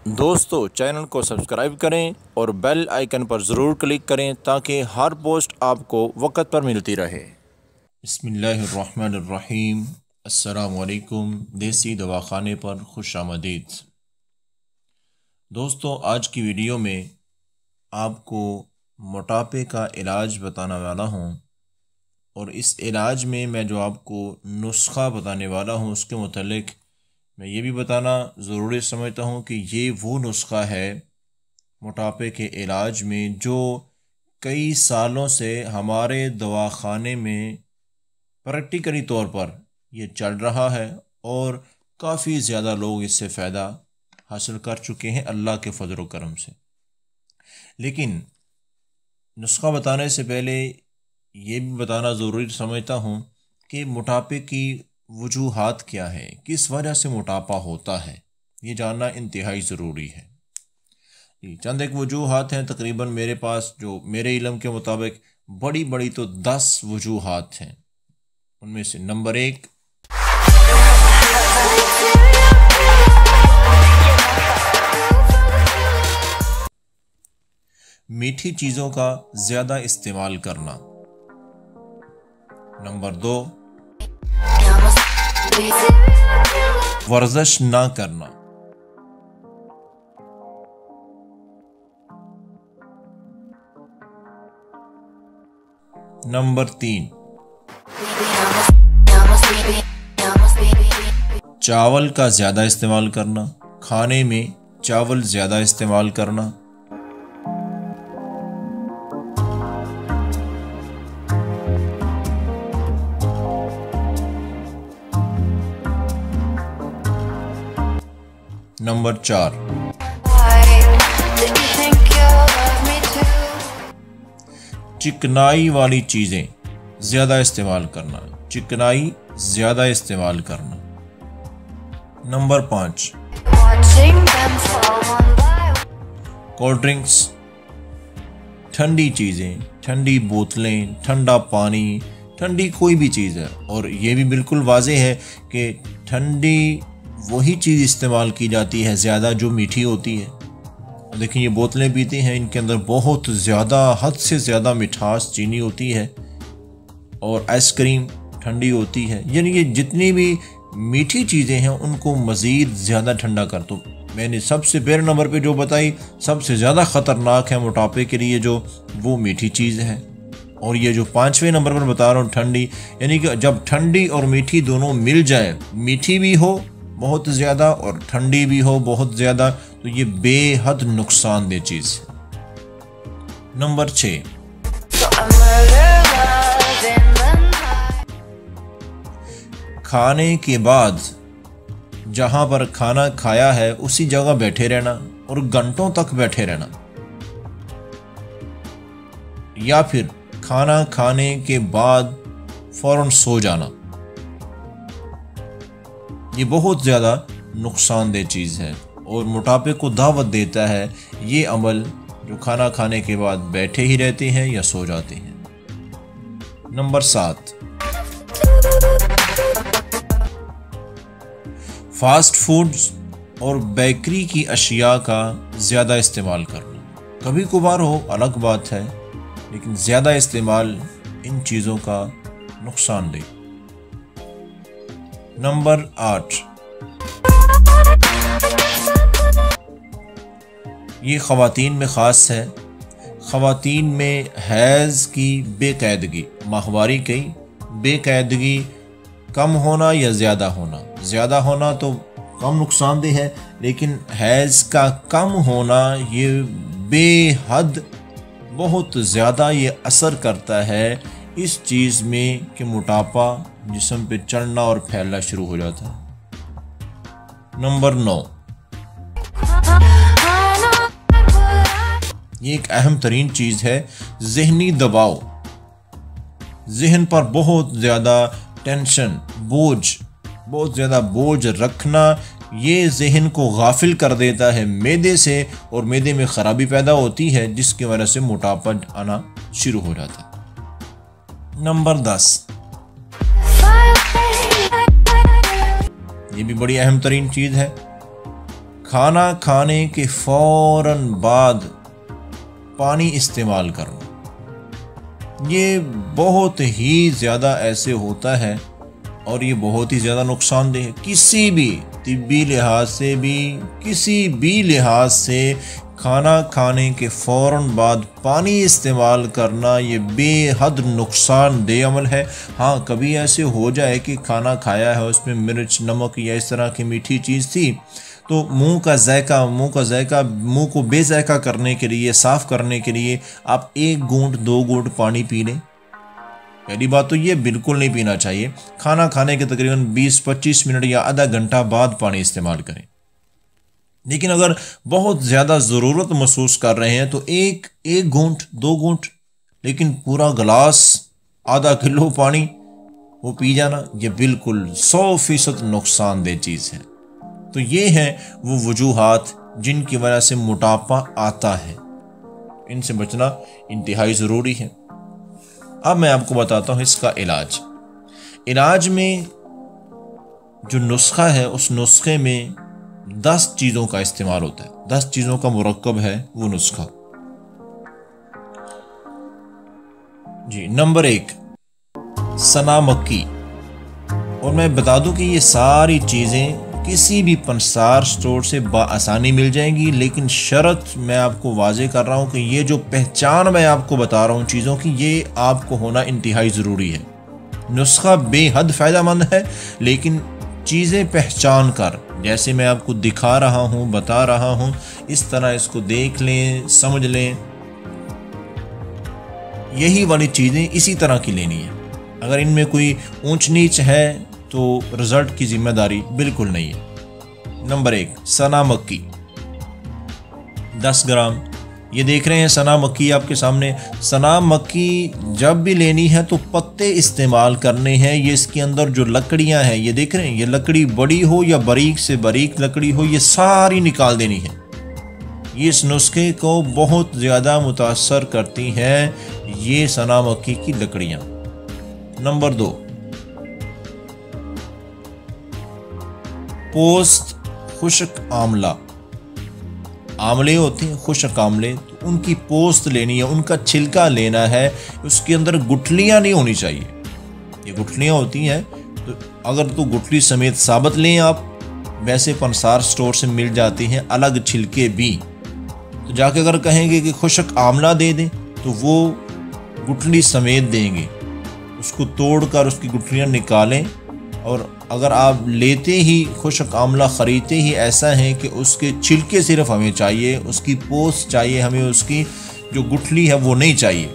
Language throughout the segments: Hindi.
दोस्तों चैनल को सब्सक्राइब करें और बेल आइकन पर ज़रूर क्लिक करें ताकि हर पोस्ट आपको वक्त पर मिलती रहे। बिस्मिल्लाहिर्रहमानिर्रहीम। अस्सलामु अलैकुम। देसी दवाखाने पर खुशामदीद। दोस्तों आज की वीडियो में आपको मोटापे का इलाज बताने वाला हूँ और इस इलाज में मैं जो आपको नुस्खा बताने वाला हूँ उसके मुतालिक मैं ये भी बताना ज़रूरी समझता हूँ कि ये वो नुस्खा है मोटापे के इलाज में जो कई सालों से हमारे दवाखाने में प्रैक्टिकली तौर पर ये चल रहा है और काफ़ी ज़्यादा लोग इससे फ़ायदा हासिल कर चुके हैं अल्लाह के फजल व करम से। लेकिन नुस्खा बताने से पहले ये भी बताना ज़रूरी समझता हूँ कि मोटापे की वजूहात क्या है, किस वजह से मोटापा होता है, ये जानना इंतहाई ज़रूरी है। चंद एक वजूहात हैं तकरीबन मेरे पास, जो मेरे इल्म के मुताबिक बड़ी बड़ी तो 10 वजूहात हैं। उनमें से नंबर 1, मीठी चीज़ों का ज़्यादा इस्तेमाल करना। नंबर 2, वर्जिश ना करना। नंबर 3, चावल का ज़्यादा इस्तेमाल करना, खाने में चावल ज़्यादा इस्तेमाल करना। नंबर 4, चिकनाई वाली चीज़ें ज़्यादा इस्तेमाल करना, चिकनाई ज़्यादा इस्तेमाल करना। नंबर 5, कोल्ड ड्रिंक्स, ठंडी चीज़ें, ठंडी बोतलें, ठंडा पानी, ठंडी कोई भी चीज़ है। और ये भी बिल्कुल वाज़ेह है कि ठंडी वही चीज़ इस्तेमाल की जाती है ज़्यादा जो मीठी होती है। देखिए ये बोतलें पीते हैं, इनके अंदर बहुत ज़्यादा, हद से ज़्यादा मिठास चीनी होती है और आइसक्रीम ठंडी होती है। यानी ये जितनी भी मीठी चीज़ें हैं उनको मज़ीद ज़्यादा ठंडा कर दो। मैंने सबसे पहले नंबर पे जो बताई सबसे ज़्यादा ख़तरनाक है मोटापे के लिए जो वो मीठी चीज़ है। और ये जो 5वें नंबर पर बता रहा हूँ ठंडी, यानी कि जब ठंडी और मीठी दोनों मिल जाए, मीठी भी हो बहुत ज़्यादा और ठंडी भी हो बहुत ज़्यादा, तो ये बेहद नुकसानदेह चीज़ है। नंबर 6, खाने के बाद जहाँ पर खाना खाया है उसी जगह बैठे रहना और घंटों तक बैठे रहना, या फिर खाना खाने के बाद फौरन सो जाना। ये बहुत ज़्यादा नुकसानदेह चीज़ है और मोटापे को दावत देता है ये अमल जो खाना खाने के बाद बैठे ही रहते हैं या सो जाते हैं। नंबर 7, फास्ट फूड्स और बेकरी की अशिया का ज़्यादा इस्तेमाल करना। कभी कभार हो अलग बात है, लेकिन ज़्यादा इस्तेमाल इन चीज़ों का नुकसानदेह। नंबर 8, ये ख़वातीन में ख़ास है। ख़वातीन में हैज़ की बेकायदगी, माहवारी की बेकायदगी कम होना या ज़्यादा होना। ज़्यादा होना तो कम नुकसानदेह है, लेकिन हैज़ का कम होना ये बेहद बहुत ज़्यादा ये असर करता है इस चीज़ में कि मोटापा जिस्म पे चढ़ना और फैलना शुरू हो जाता है। नंबर 9, ये एक अहम तरीन चीज़ है, ज़हनी दबाव। जहन पर बहुत ज़्यादा टेंशन, बोझ, बहुत ज़्यादा बोझ रखना, ये जहन को गाफिल कर देता है मैदे से और मैदे में ख़राबी पैदा होती है जिसकी वजह से मोटापा आना शुरू हो जाता है। नंबर 10, ये भी बड़ी अहम तरीन चीज़ है, खाना खाने के फ़ौरन बाद पानी इस्तेमाल करना, ये बहुत ही ज़्यादा ऐसे होता है और ये बहुत ही ज़्यादा नुकसानदेह है। किसी भी तिब्बी लिहाज से भी, किसी भी लिहाज से खाना खाने के फ़ौरन बाद पानी इस्तेमाल करना ये बेहद नुकसानदेह अमल है। हाँ, कभी ऐसे हो जाए कि खाना खाया है, उसमें मिर्च, नमक या इस तरह की मीठी चीज़ थी, तो मुंह को बेजायका करने के लिए, साफ़ करने के लिए आप 1 घूंट 2 घूंट पानी पी लें। पहली बात तो ये बिल्कुल नहीं पीना चाहिए। खाना खाने के तकरीबन 20-25 मिनट या आधा घंटा बाद पानी इस्तेमाल करें। लेकिन अगर बहुत ज़्यादा ज़रूरत महसूस कर रहे हैं तो एक घूंट 2 घूंट, लेकिन पूरा गिलास आधा किलो पानी वो पी जाना, ये बिल्कुल 100% नुकसानदेह चीज़ है। तो ये है वो वजूहात जिनकी वजह से मोटापा आता है, इनसे बचना इंतहाई ज़रूरी है। अब मैं आपको बताता हूँ इसका इलाज में जो नुस्खा है, उस नुस्खे में 10 चीज़ों का इस्तेमाल होता है। 10 चीज़ों का मुरक्कब है वो नुस्खा जी। नंबर 1, सना मक्की। और मैं बता दूं कि ये सारी चीज़ें किसी भी पंसार स्टोर से आसानी मिल जाएंगी, लेकिन शर्त मैं आपको वाजे कर रहा हूं कि ये जो पहचान मैं आपको बता रहा हूं चीज़ों की, ये आपको होना इंतहाई ज़रूरी है। नुस्खा बेहद फ़ायदेमंद है, लेकिन चीज़ें पहचान कर, जैसे मैं आपको दिखा रहा हूं, बता रहा हूं, इस तरह इसको देख लें, समझ लें। यही वाली चीज़ें इसी तरह की लेनी है। अगर इनमें कोई ऊंच नीच है तो रिजल्ट की जिम्मेदारी बिल्कुल नहीं है। नंबर 1, सना मक्की 10 ग्राम। ये देख रहे हैं सना मक्की आपके सामने। सना मक्की जब भी लेनी है तो पत्ते इस्तेमाल करने हैं। ये इसके अंदर जो लकड़ियां हैं, ये देख रहे हैं, ये लकड़ी बड़ी हो या बारीक से बारीक लकड़ी हो, ये सारी निकाल देनी है। ये इस नुस्खे को बहुत ज़्यादा मुतासर करती हैं, ये सना मक्की की लकड़ियाँ। नंबर 2, पोस्त खुश्क आमला। आमले होते हैं खुश्क आमले, तो उनकी पोस्त लेनी है, उनका छिलका लेना है। उसके अंदर गुठलियाँ नहीं होनी चाहिए। ये गुठलियाँ होती हैं तो अगर तो गुठली समेत साबुत लें आप, वैसे पंसार स्टोर से मिल जाती हैं अलग छिलके भी। तो जाके अगर कहेंगे कि खुश्क आमला दे दें तो वो गुठली समेत देंगे। उसको तोड़कर उसकी गुठलियाँ निकालें। और अगर आप लेते ही खुश्क आमला ख़रीदते ही ऐसा है कि उसके छिलके सिर्फ हमें चाहिए, उसकी पोस्ट चाहिए हमें, उसकी जो गुठली है वो नहीं चाहिए।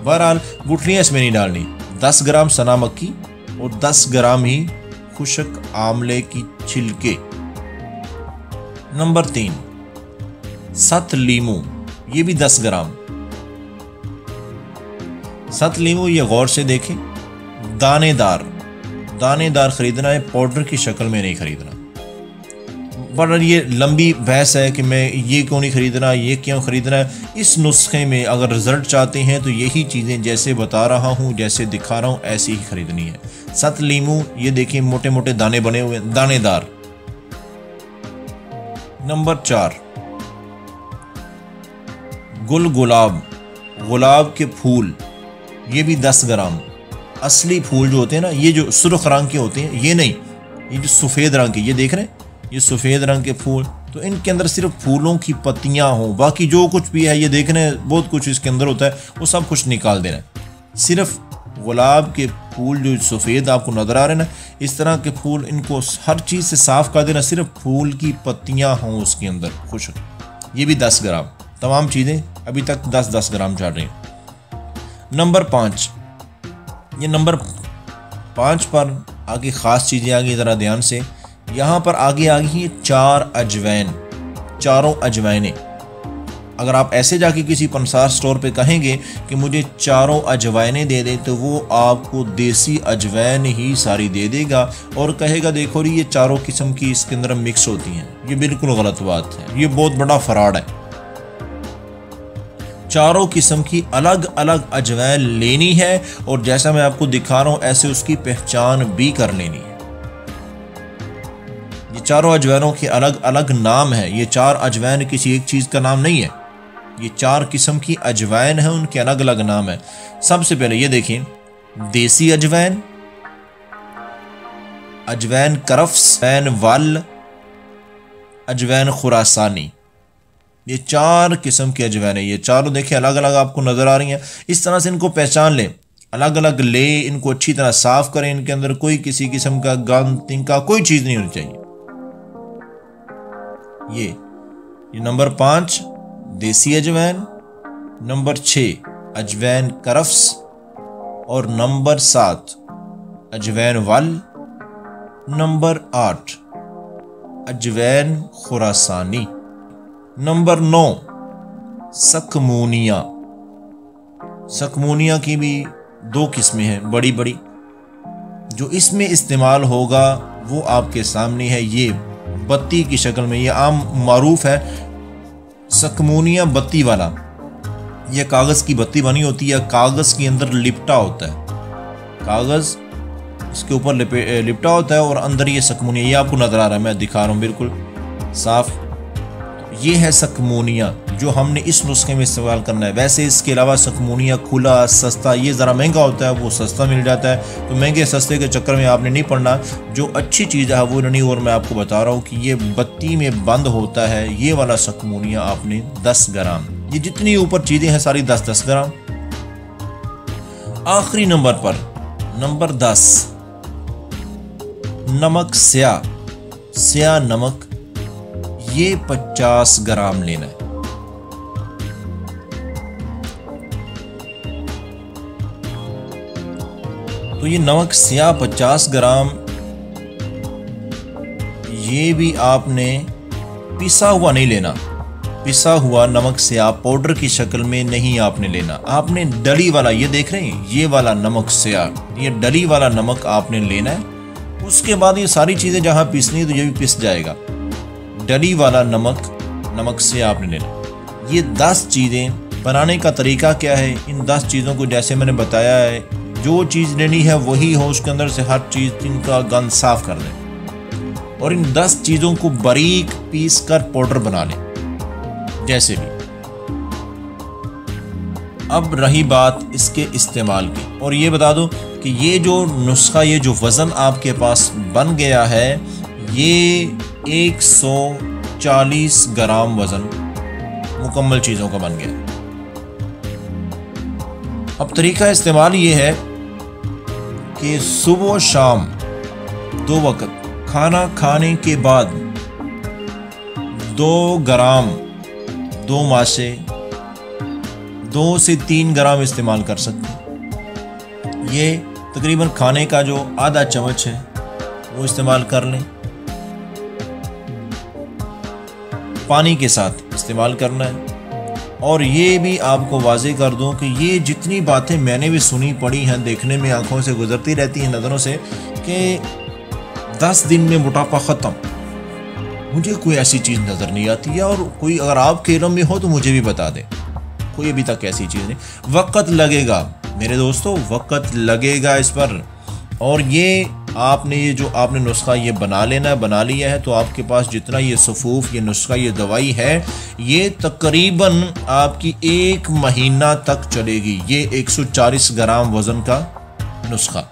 बहरहाल गुठलियाँ इसमें नहीं डालनी। 10 ग्राम सना मक्की और 10 ग्राम ही खुश्क आमले की छिलके। नंबर 3, सत लीमू। ये भी 10 ग्राम। सत लीमू ये गौर से देखें, दानेदार खरीदना है, पाउडर की शक्ल में नहीं खरीदना। पर ये लंबी बहस है कि मैं ये क्यों नहीं खरीदना, ये क्यों खरीदना है। इस नुस्खे में अगर रिजल्ट चाहते हैं तो यही चीज़ें जैसे बता रहा हूँ, जैसे दिखा रहा हूँ, ऐसी ही खरीदनी है। सत लीमू ये देखिए, मोटे मोटे दाने बने हुए, दानेदार। नंबर 4, गुलाब के फूल। ये भी 10 ग्राम। असली फूल जो होते हैं ना, ये जो सुर्ख रंग के होते हैं, ये नहीं, ये जो सफ़ेद रंग के, ये देख रहे हैं, ये सफ़ेद रंग के फूल, तो इनके अंदर सिर्फ फूलों की पत्तियां हों, बाकी जो कुछ भी है ये देख रहे हैं बहुत कुछ इसके अंदर होता है, वो सब कुछ निकाल देना है। सिर्फ गुलाब के फूल जो सफ़ेद आपको नज़र आ रहे हैं ना, इस तरह के फूल, इनको हर चीज़ से साफ़ कर देना, सिर्फ फूल की पत्तियाँ हों उसके अंदर खुश्क। ये भी 10 ग्राम। तमाम चीज़ें अभी तक 10-10 ग्राम चल रही हैं। नंबर 5, ये नंबर 5 पर आगे ख़ास चीज़ें आ गई, ज़रा ध्यान से। यहाँ पर आगे आ गई है 4 अजवैन, चारों अजवैनें। अगर आप ऐसे जाके किसी पंसार स्टोर पे कहेंगे कि मुझे 4 अजवैनें दे दे, तो वो आपको देसी अजवैन ही सारी दे देगा और कहेगा देखो ये 4 किस्म की इसके अंदर मिक्स होती हैं। ये बिल्कुल गलत बात है, ये बहुत बड़ा फ्रॉड है। 4 किस्म की अलग अलग अजवैन लेनी है और जैसा मैं आपको दिखा रहा हूं ऐसे उसकी पहचान भी कर लेनी है। ये चारों अजवैनों के अलग अलग नाम हैं। ये 4 अजवैन किसी एक चीज़ का नाम नहीं है, ये 4 किस्म की अजवैन है, उनके अलग अलग नाम है। सबसे पहले ये देखिए, देसी अजवैन, अजवैन करफ्स, अजवैन वल, अजवैन खुरासानी, ये 4 किस्म की अजवैन है। ये चारों देखिए अलग अलग आपको नज़र आ रही हैं। इस तरह से इनको पहचान लें, अलग अलग ले, इनको अच्छी तरह साफ करें, इनके अंदर कोई किसी किस्म का गंद तिनका कोई चीज़ नहीं होनी चाहिए। ये नंबर 5 देसी अजवैन, नंबर 6 अजवैन करफ्स और नंबर 7 अजवैन वल, नंबर 8 अजवैन खुरासानी, नंबर 9 सकमूनिया। सकमूनिया की भी 2 किस्में हैं बड़ी बड़ी। जो इसमें इस्तेमाल होगा वो आपके सामने है, ये बत्ती की शक्ल में, ये आम मारूफ है सकमूनिया बत्ती वाला। ये कागज़ की बत्ती बनी होती है, कागज़ के अंदर लिपटा होता है, कागज़ इसके ऊपर लिपटा होता है और अंदर ये सकमूनिया, ये आपको नज़र आ रहा है, मैं दिखा रहा हूँ बिल्कुल साफ। ये है सकमूनिया जो हमने इस नुस्खे में इस्तेमाल करना है। वैसे इसके अलावा सकमूनिया खुला सस्ता, ये ज़रा महंगा होता है, वो सस्ता मिल जाता है, तो महंगे सस्ते के चक्कर में आपने नहीं पड़ना। जो अच्छी चीज़ है वो नहीं, और मैं आपको बता रहा हूँ कि ये बत्ती में बंद होता है। ये वाला सकमूनिया आपने 10 ग्राम, ये जितनी ऊपर चीज़ें हैं सारी 10-10 ग्राम। आखिरी नंबर पर नंबर 10 नमक स्या नमक, ये 50 ग्राम लेना है। तो ये नमक स्या 50 ग्राम, ये भी आपने पिसा हुआ नहीं लेना। पिसा हुआ नमक स्या पाउडर की शक्ल में नहीं आपने लेना, आपने डली वाला, ये देख रहे हैं ये वाला नमक स्या, ये डली वाला नमक आपने लेना है। उसके बाद ये सारी चीज़ें जहाँ पिसनी है तो ये भी पिस जाएगा। डली वाला नमक से आपने लेना। ये 10 चीज़ें बनाने का तरीका क्या है, इन 10 चीज़ों को जैसे मैंने बताया है, जो चीज़ लेनी है वही हो, उसके अंदर से हर चीज़ इनका गंद साफ कर दें और इन 10 चीज़ों को बारीक पीस कर पाउडर बना लें जैसे भी। अब रही बात इसके इस्तेमाल की, और ये बता दो कि ये जो नुस्खा, ये जो वज़न आपके पास बन गया है, ये 140 ग्राम वज़न मुकम्मल चीज़ों का बन गया। अब तरीका इस्तेमाल ये है कि सुबह शाम 2 वक्त खाना खाने के बाद 2 ग्राम 2 माशे 2 से 3 ग्राम इस्तेमाल कर सकते हैं। ये तकरीबन खाने का जो आधा चम्मच है वो इस्तेमाल कर लें, पानी के साथ इस्तेमाल करना है। और ये भी आपको वाज़े कर दूं कि ये जितनी बातें मैंने भी सुनी पड़ी हैं, देखने में आंखों से गुजरती रहती हैं, नज़रों से, कि 10 दिन में मोटापा ख़त्म, मुझे कोई ऐसी चीज़ नज़र नहीं आती है। और कोई अगर आपके इल्म में हो तो मुझे भी बता दें, कोई अभी तक ऐसी चीज़ नहीं। वक़्त लगेगा मेरे दोस्तों, वक़्त लगेगा इस पर। और ये आपने ये जो आपने नुस्खा ये बना लेना है, बना लिया है तो आपके पास जितना ये सफ़ूफ, ये नुस्खा, ये दवाई है, ये तकरीबन आपकी 1 महीना तक चलेगी। ये 140 ग्राम वज़न का नुस्खा,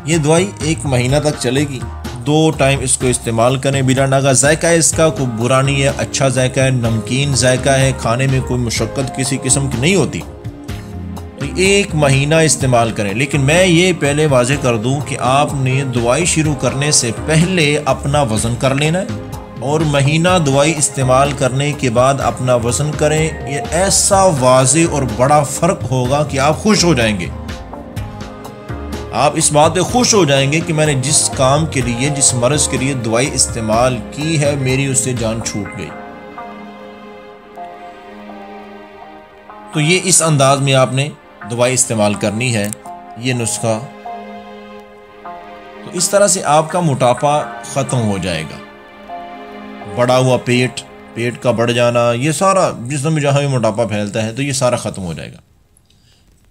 ये दवाई 1 महीना तक चलेगी। 2 टाइम इसको इस्तेमाल करें बिना नागा। जायका इसका कोई बुरा नहीं है, अच्छा जायका है, नमकीन जायका है, खाने में कोई मुशक्क़त किसी किस्म की नहीं होती। तो 1 महीना इस्तेमाल करें। लेकिन मैं ये पहले वाज़े कर दूं कि आपने दवाई शुरू करने से पहले अपना वज़न कर लेना है और महीना दवाई इस्तेमाल करने के बाद अपना वज़न करें। ये ऐसा वाज़े और बड़ा फ़र्क होगा कि आप खुश हो जाएंगे। आप इस बात पे खुश हो जाएंगे कि मैंने जिस काम के लिए, जिस मर्ज़ के लिए दवाई इस्तेमाल की है, मेरी उससे जान छूट गई। तो ये इस अंदाज में आपने दवाई इस्तेमाल करनी है, ये नुस्खा। तो इस तरह से आपका मोटापा ख़त्म हो जाएगा। बढ़ा हुआ पेट का बढ़ जाना, ये सारा जिस्म में जहाँ भी मोटापा फैलता है तो ये सारा ख़त्म हो जाएगा।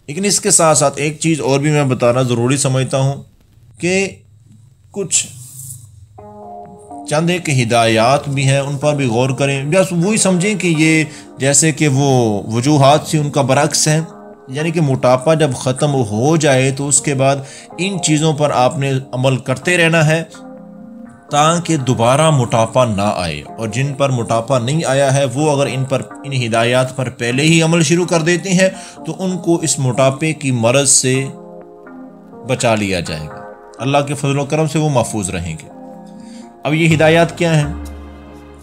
लेकिन इसके साथ साथ एक चीज़ और भी मैं बताना ज़रूरी समझता हूँ कि कुछ चंद एक हिदायत भी हैं, उन पर भी गौर करें। बस वही समझें कि ये जैसे कि वो वजूहात से उनका बरक्स है, यानी कि मोटापा जब ख़त्म हो जाए तो उसके बाद इन चीज़ों पर आपने अमल करते रहना है ताकि दोबारा मोटापा ना आए। और जिन पर मोटापा नहीं आया है वो अगर इन हिदायत पर पहले ही अमल शुरू कर देते हैं तो उनको इस मोटापे की मर्ज़ से बचा लिया जाएगा। अल्लाह के फजल करम से वो महफूज रहेंगे। अब ये हिदायत क्या हैं?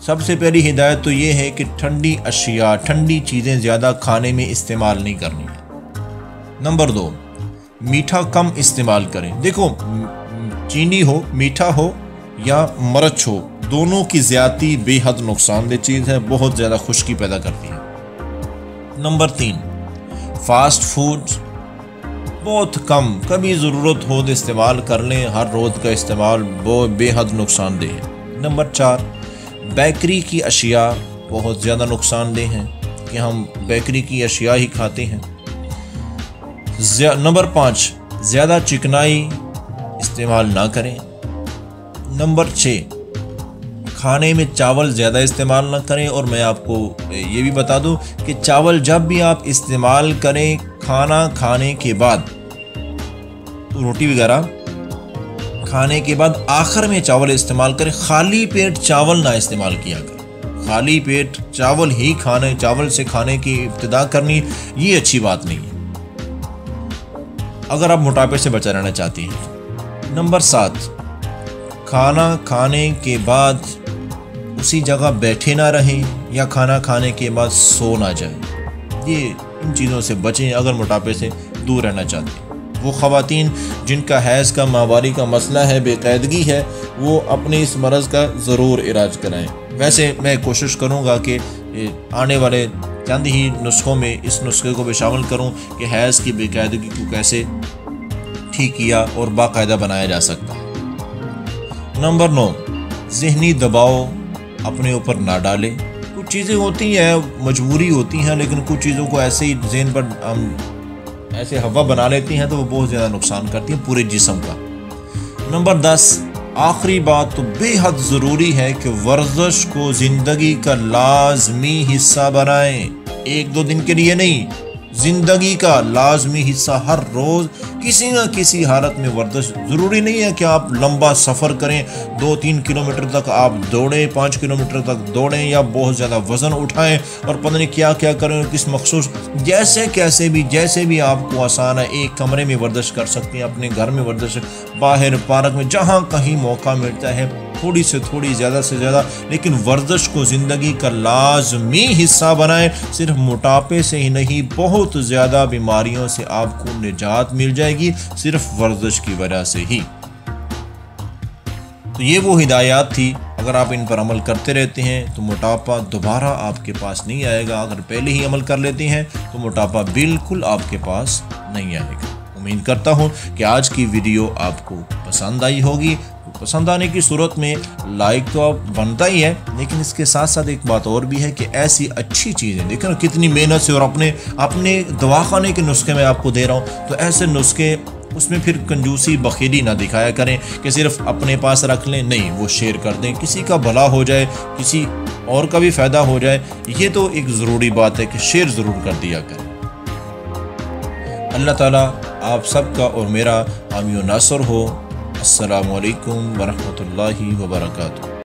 सबसे पहली हिदायत तो ये है कि ठंडी अशिया, ठंडी चीज़ें ज़्यादा खाने में इस्तेमाल नहीं करनी है। नंबर 2, मीठा कम इस्तेमाल करें। देखो, चीनी हो, मीठा हो या मिर्च हो, दोनों की ज़्यादती बेहद नुकसानदेह चीज़ है, बहुत ज़्यादा खुश्की पैदा करती है। नंबर 3, फास्ट फूड बहुत कम, कभी ज़रूरत हो तो इस्तेमाल कर लें, हर रोज़ का इस्तेमाल वो बेहद नुकसानदेह है। नंबर 4, बेकरी की अशिया बहुत ज़्यादा नुकसानदेह हैं कि हम बेकरी की अशिया ही खाते हैं। नंबर 5, ज़्यादा चिकनाई इस्तेमाल ना करें। नंबर 6, खाने में चावल ज़्यादा इस्तेमाल ना करें। और मैं आपको ये भी बता दूं कि चावल जब भी आप इस्तेमाल करें खाना खाने के बाद, रोटी वगैरह खाने के बाद आखिर में चावल इस्तेमाल करें, खाली पेट चावल ना इस्तेमाल किया करें। खाली पेट चावल ही खाने, चावल से खाने की इब्तिदा करनी ये अच्छी बात नहीं है अगर आप मोटापे से बचा रहना चाहती हैं। नंबर 7, खाना खाने के बाद उसी जगह बैठे ना रहें या खाना खाने के बाद सो ना जाएं। ये इन चीज़ों से बचें अगर मोटापे से दूर रहना चाहते हैं। वो ख़वातीन जिनका हैज़ का, माहवारी का मसला है, बेकायदगी है, वो अपने इस मरज़ का ज़रूर इलाज कराएं। वैसे मैं कोशिश करूँगा कि आने वाले चंद ही नुस्खों में इस नुस्खे को भी शामिल करूँ कि हैज़ की बेकायदगी को कैसे ठीक किया और बाकायदा बनाया जा सकता है। नंबर 9, ज़हनी दबाव अपने ऊपर ना डालें। कुछ चीज़ें होती हैं, मजबूरी होती हैं, लेकिन कुछ चीज़ों को ऐसे ही ज़हन पर हम ऐसे हवा बना लेती हैं तो वो बहुत ज़्यादा नुकसान करती हैं पूरे जिस्म का। नंबर 10, आखिरी बात तो बेहद ज़रूरी है कि वर्जिश को ज़िंदगी का लाजमी हिस्सा बनाएं। 1-2 दिन के लिए नहीं, ज़िंदगी का लाजमी हिस्सा, हर रोज़ किसी न किसी हालत में वर्जिश। ज़रूरी नहीं है कि आप लंबा सफ़र करें, 2-3 किलोमीटर तक आप दौड़ें, 5 किलोमीटर तक दौड़ें या बहुत ज़्यादा वज़न उठाएं और पता नहीं क्या क्या करें, किस मखसूस, जैसे भी आपको आसान है। एक कमरे में वर्जिश कर सकते हैं, अपने घर में वर्जिश, बाहर पार्क में, जहाँ कहीं मौका मिलता है, थोड़ी से थोड़ी, ज़्यादा से ज़्यादा, लेकिन वर्जिश को ज़िंदगी का लाजमी हिस्सा बनाएं। सिर्फ मोटापे से ही नहीं, बहुत ज़्यादा बीमारियों से आपको निजात मिल जाएगी सिर्फ वर्जिश की वजह से ही। तो ये वो हिदायत थी, अगर आप इन पर अमल करते रहते हैं तो मोटापा दोबारा आपके पास नहीं आएगा। अगर पहले ही अमल कर लेते हैं तो मोटापा बिल्कुल आपके पास नहीं आएगा। उम्मीद करता हूँ कि आज की वीडियो आपको पसंद आई होगी। पसंद आने की सूरत में लाइक तो आप बनता ही है, लेकिन इसके साथ साथ एक बात और भी है कि ऐसी अच्छी चीज़ें, देखो कितनी मेहनत से और अपने दवाखाने के नुस्खे में आपको दे रहा हूँ, तो ऐसे नुस्खे उसमें फिर कंजूसी, बखीली ना दिखाया करें कि सिर्फ अपने पास रख लें। नहीं, वो शेयर कर दें, किसी का भला हो जाए, किसी और का भी फ़ायदा हो जाए। ये तो एक ज़रूरी बात है कि शेयर ज़रूर कर दिया करें। अल्लाह ताला आप सबका और मेरा हामी व नासर हो। अस्सलामु अलैकुम वरहमतुल्लाहि वबरकातुहू।